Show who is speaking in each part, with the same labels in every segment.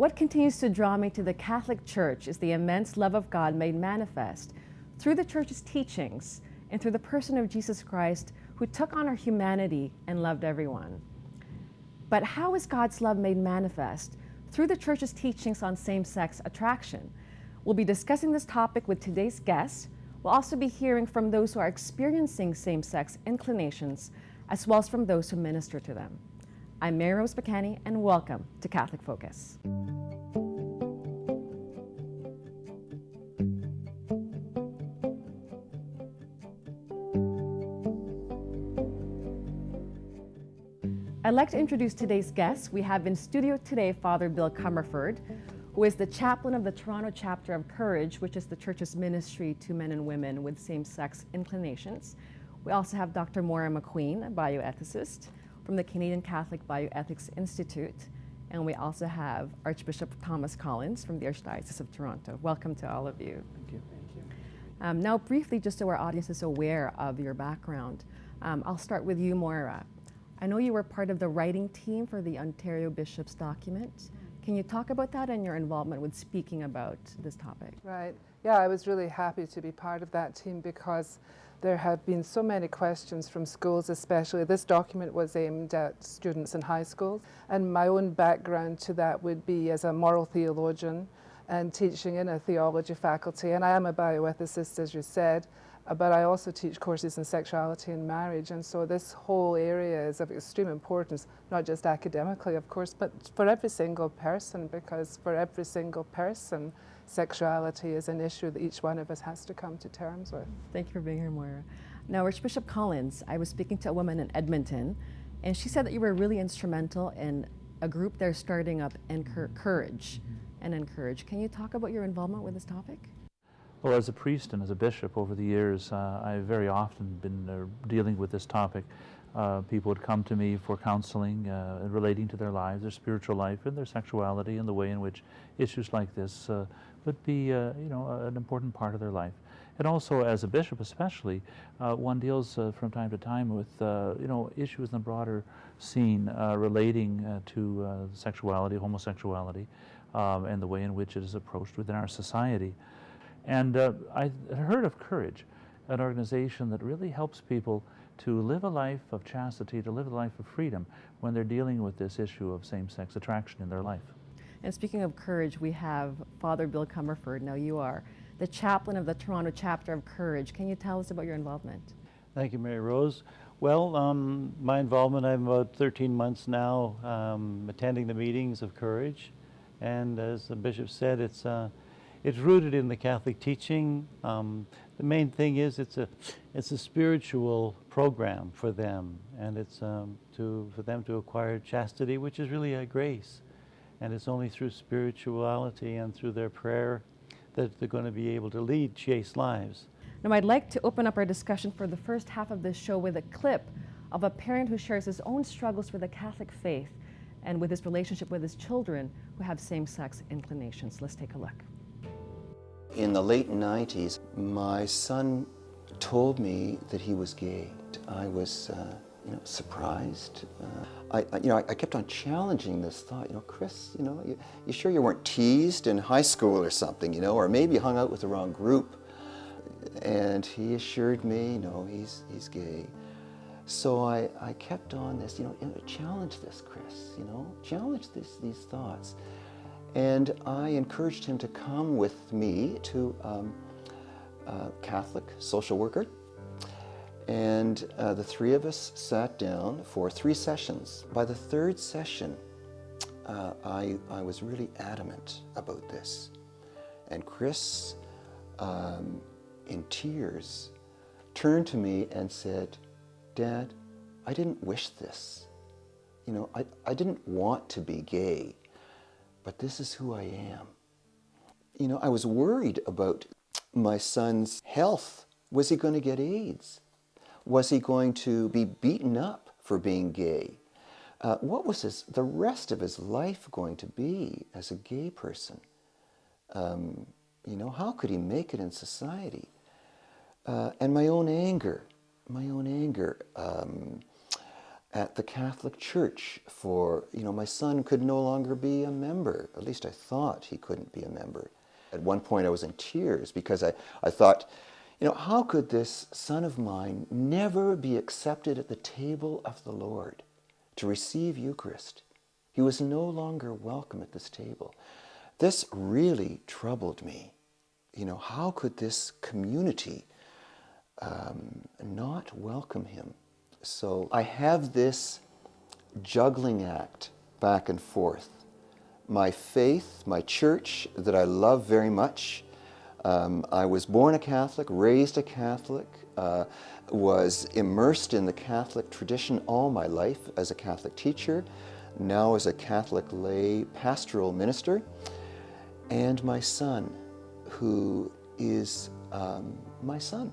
Speaker 1: What continues to draw me to the Catholic Church is the immense love of God made manifest through the Church's teachings and through the person of Jesus Christ, who took on our humanity and loved everyone. But how is God's love made manifest? Through the Church's teachings on same-sex attraction. We'll be discussing this topic with today's guests. We'll also be hearing from those who are experiencing same-sex inclinations, as well as from those who minister to them. I'm Mary Rose Bacani, and welcome to Catholic Focus. I'd like to introduce today's guests. We have in studio today Father Bill Comerford, who is the chaplain of the Toronto chapter of Courage, which is the Church's ministry to men and women with same-sex inclinations. We also have Dr. Maura McQueen, a bioethicist from the Canadian Catholic Bioethics Institute. And we also have Archbishop Thomas Collins from the Archdiocese of Toronto. Welcome to all of you.
Speaker 2: Thank you. Thank you.
Speaker 1: Now, briefly, just so our audience is aware of your background, I'll start with you, Maura. I know you were part of the writing team for the Ontario Bishop's document. Can you talk about that and your involvement with speaking about this topic?
Speaker 2: Right. Yeah, I was really happy to be part of that team because there have been so many questions from schools, especially. This document was aimed at students in high schools, and my own background to that would be as a moral theologian and teaching in a theology faculty. And I am a bioethicist, as you said, but I also teach courses in sexuality and marriage, and so this whole area is of extreme importance, not just academically, of course, but for every single person, because for every single person, sexuality is an issue that each one of us has to come to terms with.
Speaker 1: Thank you for being here, Maura. Now, Archbishop Collins, I was speaking to a woman in Edmonton, and she said that you were really instrumental in a group they're starting up, Courage and Encourage. Can you talk about your involvement with this topic?
Speaker 3: Well, as a priest and as a bishop over the years, I've very often been dealing with this topic. People would come to me for counseling relating to their lives, their spiritual life, and their sexuality, and the way in which issues like this would be, an important part of their life. And also, as a bishop, especially, one deals from time to time with, issues in the broader scene relating to sexuality, homosexuality, and the way in which it is approached within our society. And I heard of Courage, an organization that really helps people to live a life of chastity, to live a life of freedom when they're dealing with this issue of same-sex attraction in their life.
Speaker 1: And speaking of Courage, we have Father Bill Comerford. Now, you are the chaplain of the Toronto chapter of Courage. Can you tell us about your involvement?
Speaker 4: Thank you, Mary Rose. Well, my involvement, I'm about 13 months now attending the meetings of Courage. And as the bishop said, it's rooted in the Catholic teaching. The main thing is it's a spiritual program for them, and it's for them to acquire chastity, which is really a grace. And it's only through spirituality and through their prayer that they're going to be able to lead chaste lives.
Speaker 1: Now, I'd like to open up our discussion for the first half of this show with a clip of a parent who shares his own struggles with the Catholic faith and with his relationship with his children who have same-sex inclinations. Let's take a look.
Speaker 5: In the late 90s, my son told me that he was gay. I was, surprised. I kept on challenging this thought. Chris, you sure you weren't teased in high school or something, or maybe you hung out with the wrong group? And he assured me, no, he's gay. So I kept on this, challenge this, Chris, challenge these thoughts. And I encouraged him to come with me to a Catholic social worker. And the three of us sat down for 3 sessions. By the 3rd session, I was really adamant about this. And Chris, in tears, turned to me and said, "Dad, I didn't wish this. I didn't want to be gay. But this is who I am." I was worried about my son's health. Was he going to get AIDS? Was he going to be beaten up for being gay? What was the rest of his life going to be as a gay person? How could he make it in society? And my own anger at the Catholic Church for, my son could no longer be a member. At least I thought he couldn't be a member. At one point I was in tears because I thought, how could this son of mine never be accepted at the table of the Lord to receive Eucharist? He was no longer welcome at this table. This really troubled me. How could this community not welcome him? So I have this juggling act back and forth. My faith, my church that I love very much. I was born a Catholic, raised a Catholic, was immersed in the Catholic tradition all my life as a Catholic teacher, now as a Catholic lay pastoral minister, and my son, who is my son.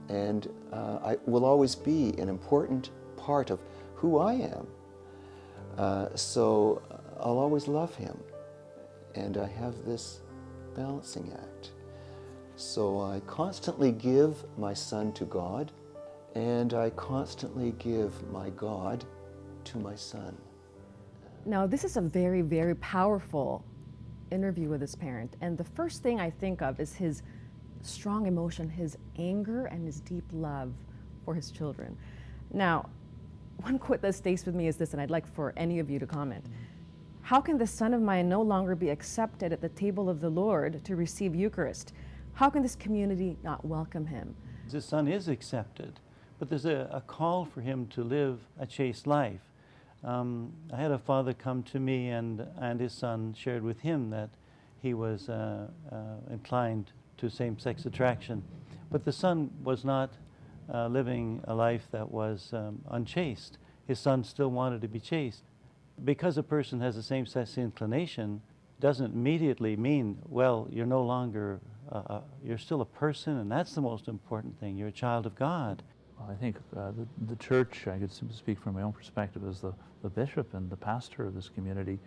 Speaker 5: And I will always be an important part of who I am. So I'll always love him. And I have this balancing act. So I constantly give my son to God, and I constantly give my God to my son.
Speaker 1: Now, this is a very, very powerful interview with his parent. And the first thing I think of is his strong emotion, his anger, and his deep love for his children. Now, one quote that stays with me is this, and I'd like for any of you to comment. How can the son of mine no longer be accepted at the table of the Lord to receive Eucharist? How can this community not welcome him?
Speaker 4: His son is accepted, but there's a call for him to live a chaste life. I had a father come to me, and his son shared with him that he was inclined to same-sex attraction. But the son was not living a life that was unchaste. His son still wanted to be chaste. Because a person has a same-sex inclination doesn't immediately mean, well, you're no longer, you're still a person, and that's the most important thing. You're a child of God.
Speaker 3: Well, I think the church, I could speak from my own perspective as the bishop and the pastor of this community,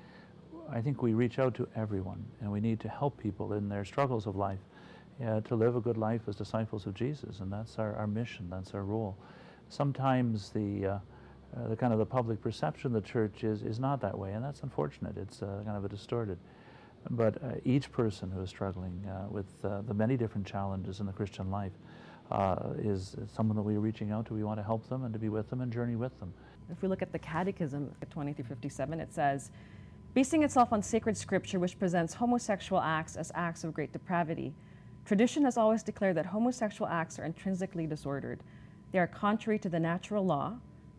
Speaker 3: I think we reach out to everyone, and we need to help people in their struggles of life. To live a good life as disciples of Jesus, and that's our mission, that's our role. Sometimes the kind of the public perception of the church is not that way, and that's unfortunate. It's kind of a distorted. But each person who is struggling with the many different challenges in the Christian life is someone that we're reaching out to. We want to help them and to be with them and journey with them.
Speaker 1: If we look at the Catechism, 20-57, it says, basing itself on sacred scripture which presents homosexual acts as acts of great depravity, tradition has always declared that homosexual acts are intrinsically disordered. They are contrary to the natural law.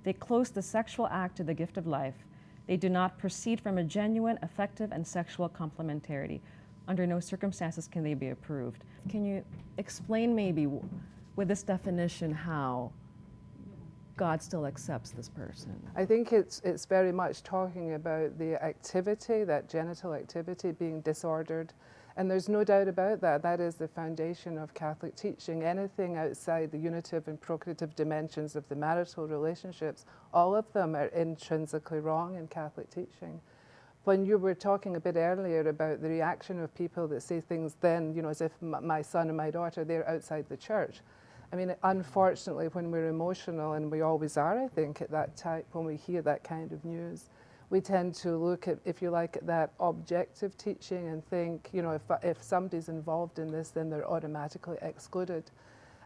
Speaker 1: They close the sexual act to the gift of life. They do not proceed from a genuine, affective, and sexual complementarity. Under no circumstances can they be approved. Can you explain maybe with this definition how God still accepts this person?
Speaker 2: I think it's very much talking about the activity, that genital activity being disordered. And there's no doubt about that. That is the foundation of Catholic teaching. Anything outside the unitive and procreative dimensions of the marital relationships, all of them are intrinsically wrong in Catholic teaching. When you were talking a bit earlier about the reaction of people that say things then, as if my son and my daughter, they're outside the church. I mean, unfortunately, when we're emotional, and we always are, I think, at that time, when we hear that kind of news, we tend to look at, if you like, at that objective teaching and think, if somebody's involved in this, then they're automatically excluded.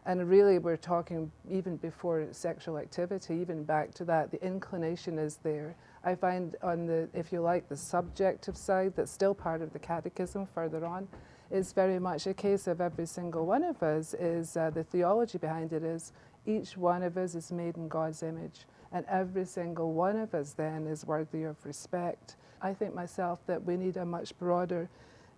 Speaker 2: And really, we're talking even before sexual activity, even back to that, the inclination is there. I find on the, if you like, the subjective side, that's still part of the catechism further on, is very much a case of every single one of us is, the theology behind it is, each one of us is made in God's image. And every single one of us then is worthy of respect. I think myself that we need a much broader,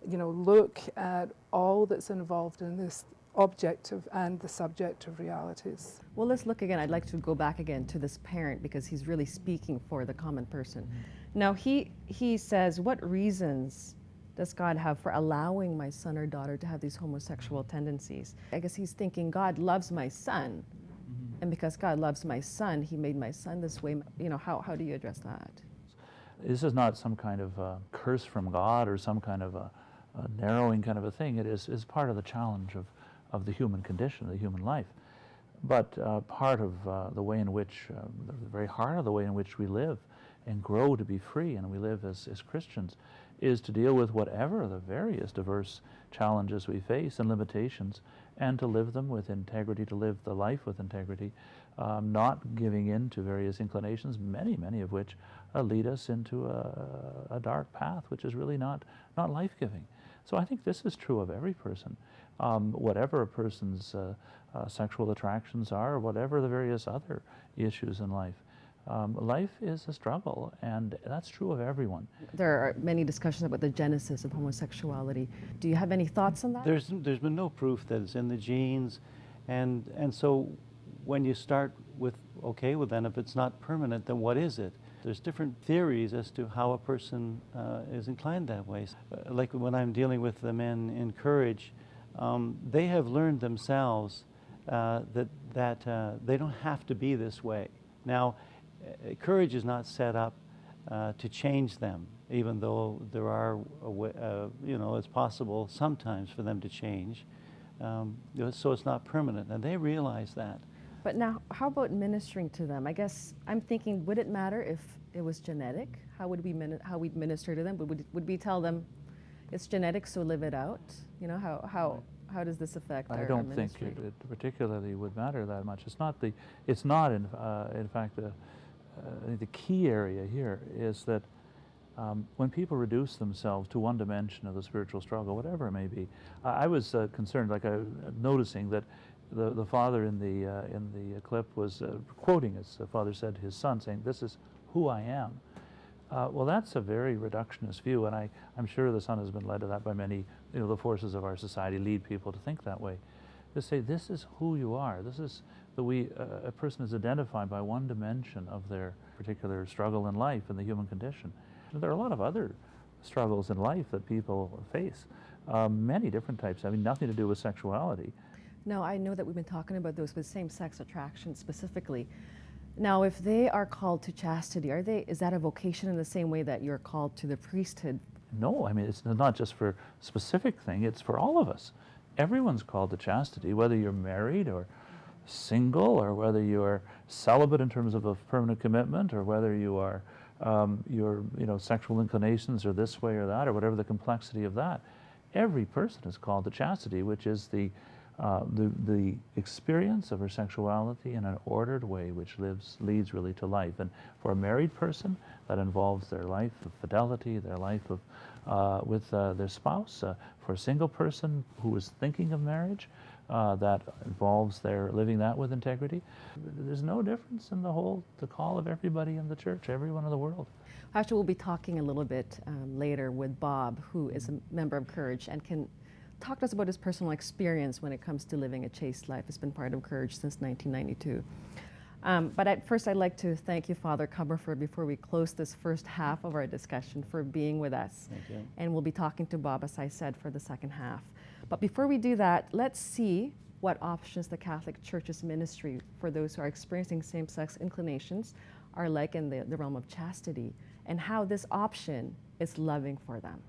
Speaker 2: look at all that's involved in this objective and the subjective realities.
Speaker 1: Well, let's look again. I'd like to go back again to this parent because he's really speaking for the common person. Now, he says, what reasons does God have for allowing my son or daughter to have these homosexual tendencies? I guess he's thinking, God loves my son. And because God loves my son, he made my son this way. How do you address that?
Speaker 3: This is not some kind of curse from God or some kind of a narrowing kind of a thing. It is part of the challenge of the human condition, the human life. But part of the way in which, the very heart of the way in which we live and grow to be free and we live as Christians is to deal with whatever the various diverse challenges we face and limitations, and to live them with integrity, to live the life with integrity, not giving in to various inclinations, many of which lead us into a dark path, which is really not life-giving. So I think this is true of every person. Whatever a person's sexual attractions are, or whatever the various other issues in life, life is a struggle, and that's true of everyone.
Speaker 1: There are many discussions about the genesis of homosexuality. Do you have any thoughts on that?
Speaker 4: There's been no proof that it's in the genes, and so when you start with, okay, well then if it's not permanent, then what is it? There's different theories as to how a person is inclined that way. Like when I'm dealing with the men in Courage, they have learned themselves that they don't have to be this way. Now, Courage is not set up to change them, even though there are, it's possible sometimes for them to change. So it's not permanent, and they realize that.
Speaker 1: But now, how about ministering to them? I guess I'm thinking, would it matter if it was genetic? How would we we'd minister to them? Would we tell them it's genetic, so live it out? You know, how does this affect our ministry?
Speaker 3: I don't think it particularly would matter that much. It's not in fact the key area here is that when people reduce themselves to one dimension of the spiritual struggle, whatever it may be, I was concerned, noticing that the father in the clip was quoting his father said to his son, saying, "This is who I am." Well, that's a very reductionist view, and I'm sure the son has been led to that by many, the forces of our society lead people to think that way. To say, this is who you are. This is the way a person is identified by one dimension of their particular struggle in life and the human condition. There are a lot of other struggles in life that people face, many different types, having nothing to do with sexuality.
Speaker 1: Now, I know that we've been talking about those with same-sex attraction specifically. Now, if they are called to chastity, is that a vocation in the same way that you're called to the priesthood?
Speaker 3: No, I mean, it's not just for a specific thing, it's for all of us. Everyone's called to chastity, whether you're married or single, or whether you're celibate in terms of a permanent commitment, or whether you are, your sexual inclinations are this way or that, or whatever the complexity of that. Every person is called to chastity, which is the experience of her sexuality in an ordered way, which leads really to life. And for a married person, that involves their life of fidelity, their life of with their spouse. For a single person who is thinking of marriage, that involves their living that with integrity. There's no difference in the call of everybody in the church, everyone in the world.
Speaker 1: Actually, we'll be talking a little bit later with Bob, who is a member of Courage and can talk to us about his personal experience when it comes to living a chaste life. It's been part of Courage since 1992. But at first, I'd like to thank you, Father Comerford, before we close this first half of our discussion, for being with us.
Speaker 4: Thank you.
Speaker 1: And we'll be talking to Bob, as I said, for the second half. But before we do that, let's see what options the Catholic Church's ministry for those who are experiencing same-sex inclinations are like in the realm of chastity, and how this option is loving for them.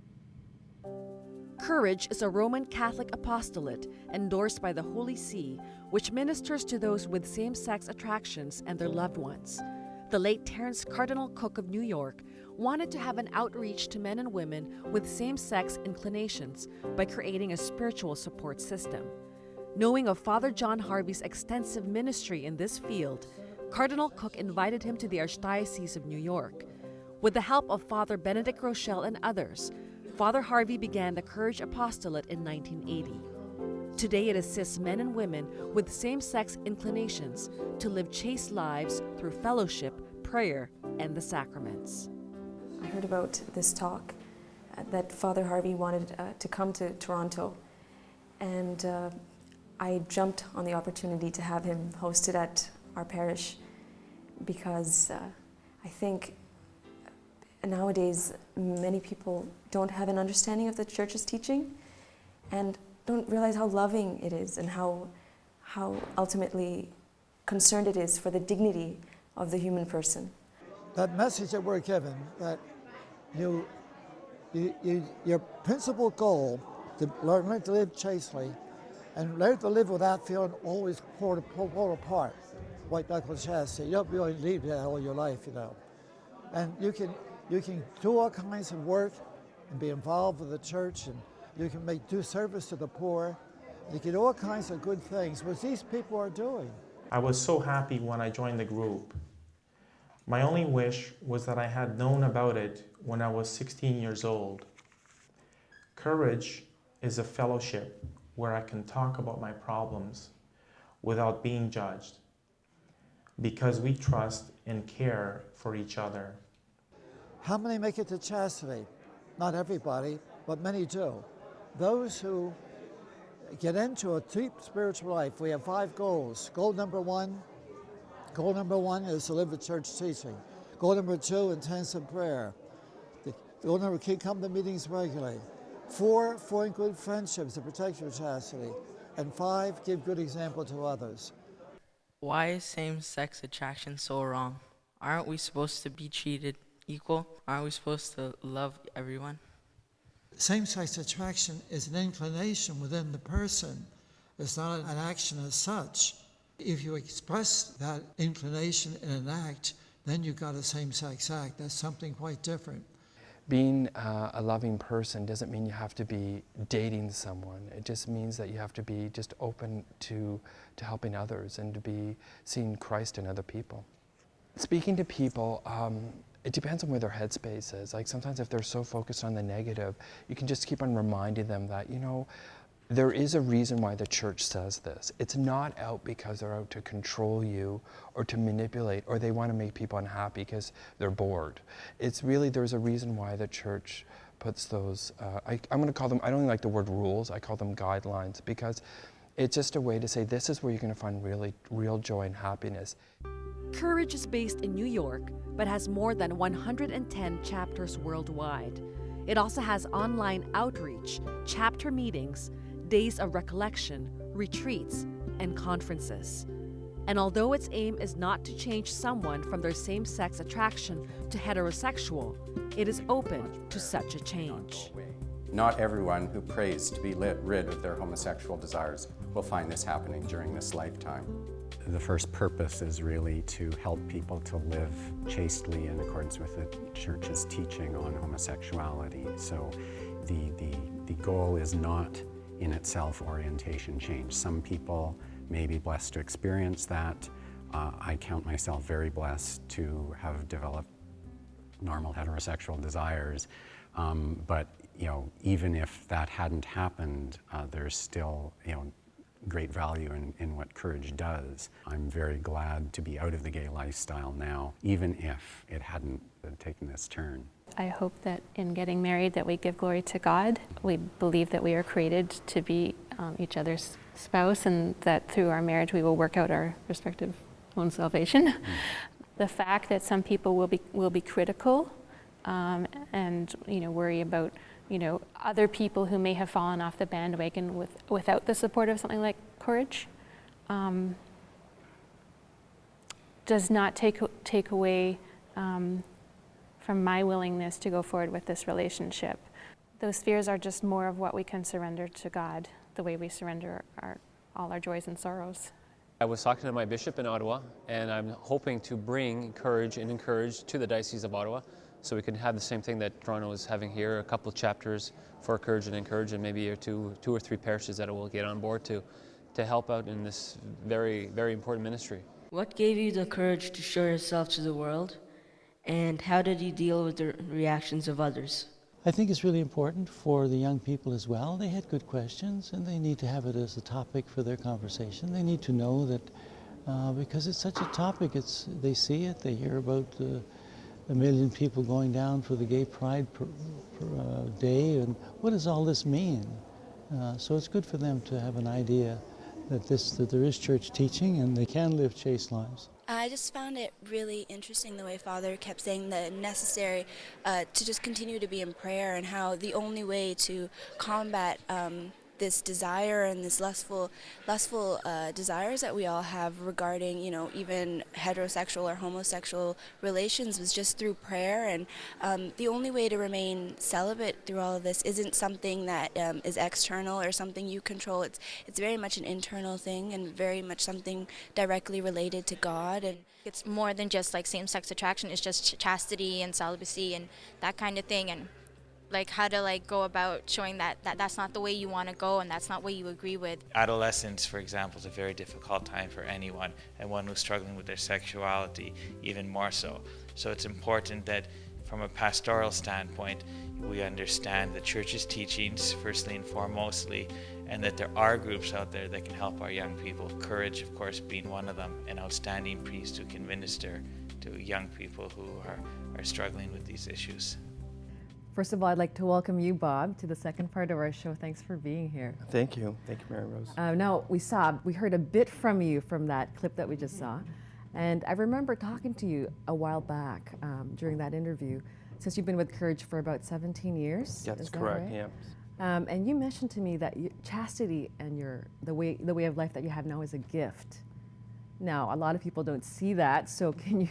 Speaker 1: Courage is a Roman Catholic apostolate endorsed by the Holy See, which ministers to those with same-sex attractions and their loved ones. The late Terence Cardinal Cook of New York wanted to have an outreach to men and women with same-sex inclinations by creating a spiritual support system. Knowing of Father John Harvey's extensive ministry in this field, Cardinal Cook invited him to the Archdiocese of New York. With the help of Father Benedict Rochelle and others, Father Harvey began the Courage Apostolate in 1980. Today it assists men and women with same-sex inclinations to live chaste lives through fellowship, prayer, and the sacraments.
Speaker 6: I heard about this talk that Father Harvey wanted to come to Toronto, and I jumped on the opportunity to have him hosted at our parish, because I think nowadays many people don't have an understanding of the Church's teaching and don't realize how loving it is and how ultimately concerned it is for the dignity of the human person.
Speaker 7: That message that we're given, that your principal goal, to learn to live chastely, and learn to live without feeling always pulled apart, white knuckle chastity. You don't really need that all your life, you know. And you can do all kinds of work and be involved with the church, and you can do service to the poor. You can do all kinds of good things, which these people are doing.
Speaker 8: I was so happy when I joined the group. My only wish was that I had known about it when I was 16 years old. Courage is a fellowship where I can talk about my problems without being judged, because we trust and care for each other.
Speaker 7: How many make it to chastity? Not everybody, but many do. Those who get into a deep spiritual life, we have 5 goals. Goal number one is to live the church teaching. Goal number 2, intensive prayer. Goal number 3, come to meetings regularly. 4, form good friendships to protect your chastity. And 5, give good example to others.
Speaker 9: Why is same-sex attraction so wrong? Aren't we supposed to be treated equal? Aren't we supposed to love everyone?
Speaker 7: Same-sex attraction is an inclination within the person. It's not an action as such. If you express that inclination in an act, then you've got a same-sex act. That's something quite different.
Speaker 10: Being a loving person doesn't mean you have to be dating someone. It just means that you have to be just open to helping others and to be seeing Christ in other people. Speaking to people, it depends on where their headspace is. Like sometimes if they're so focused on the negative, you can just keep on reminding them that, you know, there is a reason why the church says this. It's not out because they're out to control you or to manipulate, or they want to make people unhappy because they're bored. It's really, there's a reason why the church puts those, I'm going to call them, I don't like the word rules, I call them guidelines, because it's just a way to say this is where you're going to find real joy and happiness.
Speaker 11: Courage is based in New York, but has more than 110 chapters worldwide. It also has online outreach, chapter meetings, days of recollection, retreats, and conferences. And although its aim is not to change someone from their same-sex attraction to heterosexual, it is open to such a change.
Speaker 12: Not everyone who prays to be rid of their homosexual desires will find this happening during this lifetime.
Speaker 13: The first purpose is really to help people to live chastely in accordance with the Church's teaching on homosexuality. So the goal is not in itself orientation change. Some people may be blessed to experience that. I count myself very blessed to have developed normal heterosexual desires. But you know, even if that hadn't happened, there's still great value in what Courage does. I'm very glad to be out of the gay lifestyle now, even if it hadn't taken this turn.
Speaker 14: I hope that in getting married that we give glory to God. We believe that we are created to be each other's spouse, and that through our marriage we will work out our respective own salvation. The fact that some people will be critical and worry about other people who may have fallen off the bandwagon without the support of something like Courage does not take away from my willingness to go forward with this relationship. Those fears are just more of what we can surrender to God, the way we surrender all our joys and sorrows.
Speaker 15: I was talking to my bishop in Ottawa, and I'm hoping to bring Courage and Encourage to the Diocese of Ottawa, so we can have the same thing that Toronto is having here, a couple of chapters for Courage and Encourage, and maybe two or three parishes that it will get on board to help out in this very, very important ministry.
Speaker 16: What gave you the courage to show yourself to the world, and how did you deal with the reactions of others?
Speaker 4: I think it's really important for the young people as well. They had good questions, and they need to have it as a topic for their conversation. They need to know that because it's such a topic, they see it, they hear about a million people going down for the Gay Pride Day, and what does all this mean? So it's good for them to have an idea that there is church teaching and they can live chaste lives.
Speaker 17: I just found it really interesting the way Father kept saying that necessary to just continue to be in prayer, and how the only way to combat this desire and this lustful desires that we all have regarding, you know, even heterosexual or homosexual relations was just through prayer. And the only way to remain celibate through all of this isn't something that is external or something you control. It's very much an internal thing and very much something directly related to God. And
Speaker 18: it's more than just like same-sex attraction. It's just chastity and celibacy and that kind of thing, and like how to like go about showing that that's not the way you want to go and that's not what you agree with.
Speaker 19: Adolescence, for example, is a very difficult time for anyone, and one who's struggling with their sexuality even more so. So it's important that from a pastoral standpoint, we understand the church's teachings firstly and foremostly, and that there are groups out there that can help our young people. Courage, of course, being one of them, an outstanding priest who can minister to young people who are struggling with these issues.
Speaker 1: First of all, I'd like to welcome you, Bob, to the second part of our show. Thanks for being here.
Speaker 20: Thank you. Thank you, Mary Rose.
Speaker 1: Now, we heard a bit from you from that clip that we just saw. And I remember talking to you a while back during that interview, since you've been with Courage for about 17 years.
Speaker 20: Yeah, that's correct,
Speaker 1: right?
Speaker 20: yeah.
Speaker 1: And you mentioned to me that chastity and the way of life that you have now is a gift. Now, a lot of people don't see that, so can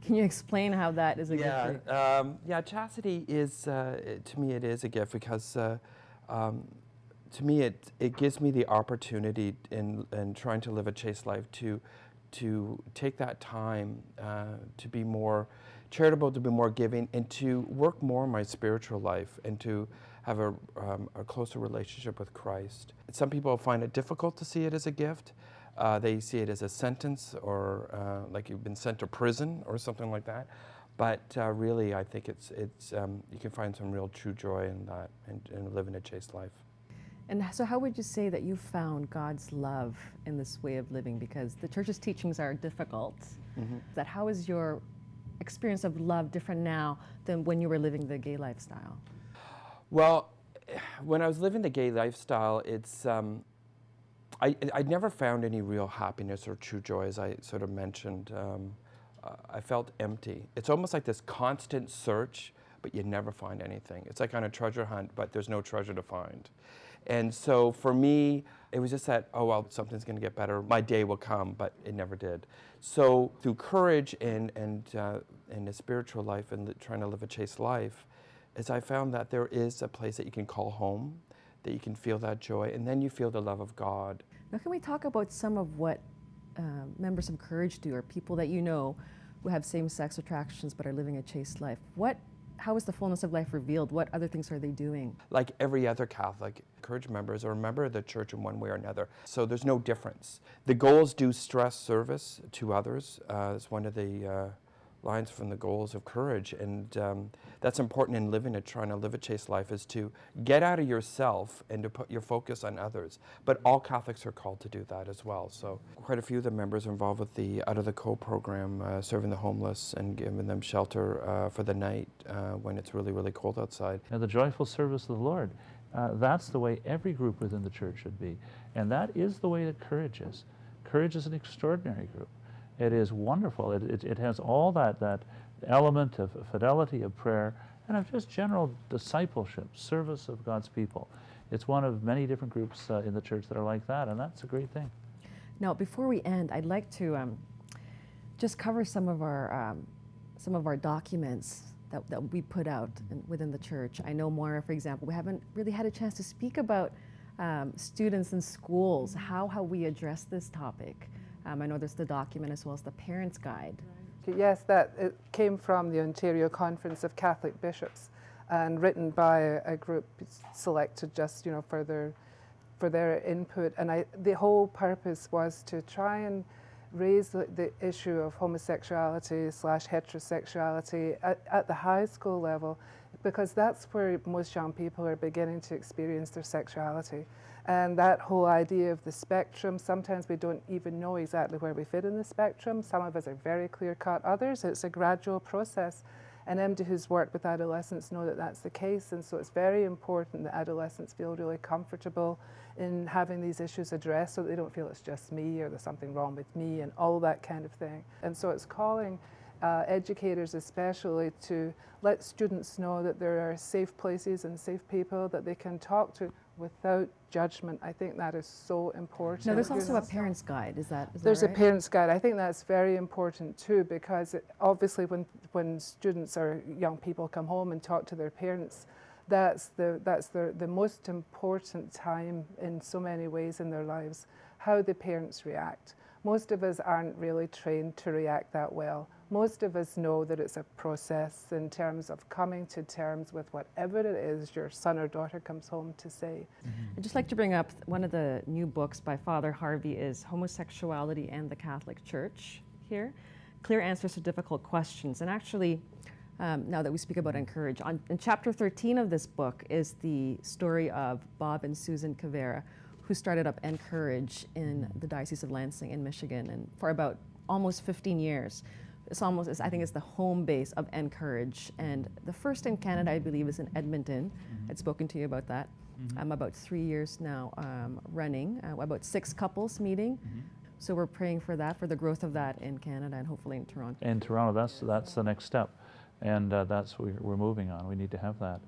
Speaker 1: you explain how that is a gift?
Speaker 20: Yeah, chastity is, to me, it is a gift because to me it gives me the opportunity in trying to live a chaste life to take that time to be more charitable, to be more giving, and to work more on my spiritual life and to have a closer relationship with Christ. Some people find it difficult to see it as a gift. They see it as a sentence or like you've been sent to prison or something like that. But really, I think it's you can find some real true joy in that and living a chaste life.
Speaker 1: And so how would you say that you found God's love in this way of living? Because the church's teachings are difficult. That how is your experience of love different now than when you were living the gay lifestyle?
Speaker 20: Well, when I was living the gay lifestyle, it's I never found any real happiness or true joy, as I sort of mentioned. I felt empty. It's almost like this constant search, but you never find anything. It's like on a treasure hunt, but there's no treasure to find. And so for me, it was just that, oh, well, something's going to get better. My day will come, but it never did. So through courage and a spiritual life and trying to live a chaste life, is I found that there is a place that you can call home, that you can feel that joy, and then you feel the love of God.
Speaker 1: Now, can we talk about some of what members of Courage do, or people that you know who have same-sex attractions but are living a chaste life? How is the fullness of life revealed? What other things are they doing?
Speaker 20: Like every other Catholic, Courage members are a member of the church in one way or another. So there's no difference. The goals do stress service to others. It's one of the lines from the goals of Courage, and that's important in trying to live a chaste life, is to get out of yourself and to put your focus on others. But all Catholics are called to do that as well. So quite a few of the members are involved with the Out of the Co program, serving the homeless and giving them shelter for the night when it's really, really cold outside.
Speaker 3: And the joyful service of the Lord, that's the way every group within the church should be. And that is the way that Courage is. Courage is an extraordinary group. It is wonderful. It has all that element of fidelity, of prayer, and of just general discipleship, service of God's people. It's one of many different groups in the church that are like that, and that's a great thing.
Speaker 1: Now, before we end, I'd like to just cover some of our documents that we put out within the church. I know, Moira, for example, we haven't really had a chance to speak about students in schools, how we address this topic. I know there's the document as well as the Parents' Guide.
Speaker 2: Yes, it came from the Ontario Conference of Catholic Bishops and written by a group selected just for their input. And the whole purpose was to try and raise the issue of homosexuality / heterosexuality at the high school level, because that's where most young people are beginning to experience their sexuality. And that whole idea of the spectrum, sometimes we don't even know exactly where we fit in the spectrum. Some of us are very clear-cut, others it's a gradual process. And MD who's worked with adolescents know that that's the case, and so it's very important that adolescents feel really comfortable in having these issues addressed so that they don't feel it's just me or there's something wrong with me and all that kind of thing. And so it's calling educators especially, to let students know that there are safe places and safe people that they can talk to without judgment. I think that is so important.
Speaker 1: Now, there's also a parent's guide. Is that
Speaker 2: There's
Speaker 1: right?
Speaker 2: a parent's guide. I think that's very important too, because obviously when students or young people come home and talk to their parents, that's the most important time in so many ways in their lives, how the parents react. Most of us aren't really trained to react that well. Most of us know that it's a process in terms of coming to terms with whatever it is your son or daughter comes home to say.
Speaker 1: I'd just like to bring up one of the new books by Father Harvey is Homosexuality and the Catholic Church here. Clear answers to difficult questions. And actually, now that we speak about Encourage, in chapter 13 of this book is the story of Bob and Susan Cavera, who started up Encourage in the Diocese of Lansing in Michigan, and for about almost 15 years. I think it's the home base of Encourage, and the first in Canada, I believe, is in Edmonton. I'd spoken to you about that. I'm about 3 years now running, about 6 couples meeting. So we're praying for that, for the growth of that in Canada and hopefully in Toronto.
Speaker 3: In Toronto, that's the next step, and that's what we're moving on. We need to have that.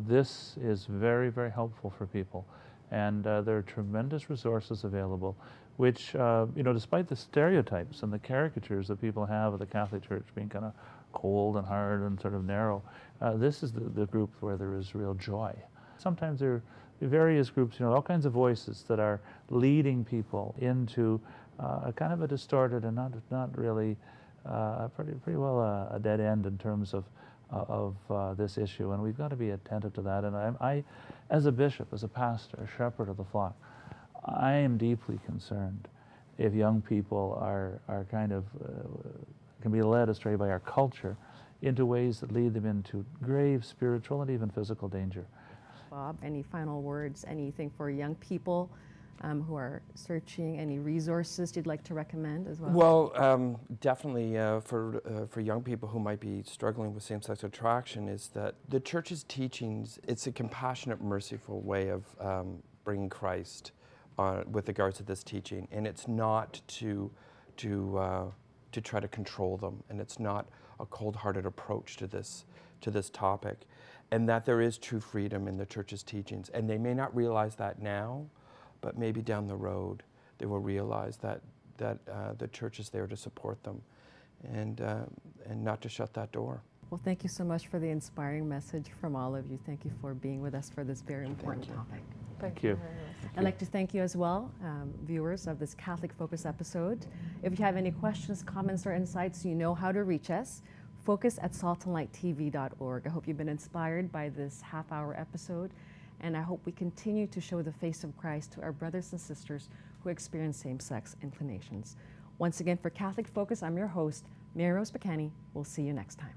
Speaker 3: This is very, very helpful for people. And there are tremendous resources available, which, despite the stereotypes and the caricatures that people have of the Catholic Church being kind of cold and hard and sort of narrow, this is the group where there is real joy. Sometimes there are various groups, all kinds of voices that are leading people into a kind of a distorted and not really pretty well a dead end in terms of this issue, and we've got to be attentive to that. And I, as a bishop, as a pastor, a shepherd of the flock, I am deeply concerned if young people are kind of can be led astray by our culture into ways that lead them into grave spiritual and even physical danger.
Speaker 1: Bob, any final words, anything for young people who are searching, any resources you'd like to recommend as well?
Speaker 20: Well, definitely for young people who might be struggling with same-sex attraction is that the Church's teachings, it's a compassionate, merciful way of bringing Christ with regards to this teaching, and it's not to try to control them, and it's not a cold-hearted approach to this topic, and that there is true freedom in the Church's teachings, and they may not realize that now, but maybe down the road they will realize that the Church is there to support them and not to shut that door.
Speaker 1: Well, thank you so much for the inspiring message from all of you. Thank you for being with us for this very important topic.
Speaker 2: Thank you.
Speaker 1: I'd like to thank you as well, viewers of this Catholic Focus episode. If you have any questions, comments, or insights, you know how to reach us. focus@saltandlighttv.org. I hope you've been inspired by this half-hour episode, and I hope we continue to show the face of Christ to our brothers and sisters who experience same-sex inclinations. Once again, for Catholic Focus, I'm your host, Mary Rose Bacani. We'll see you next time.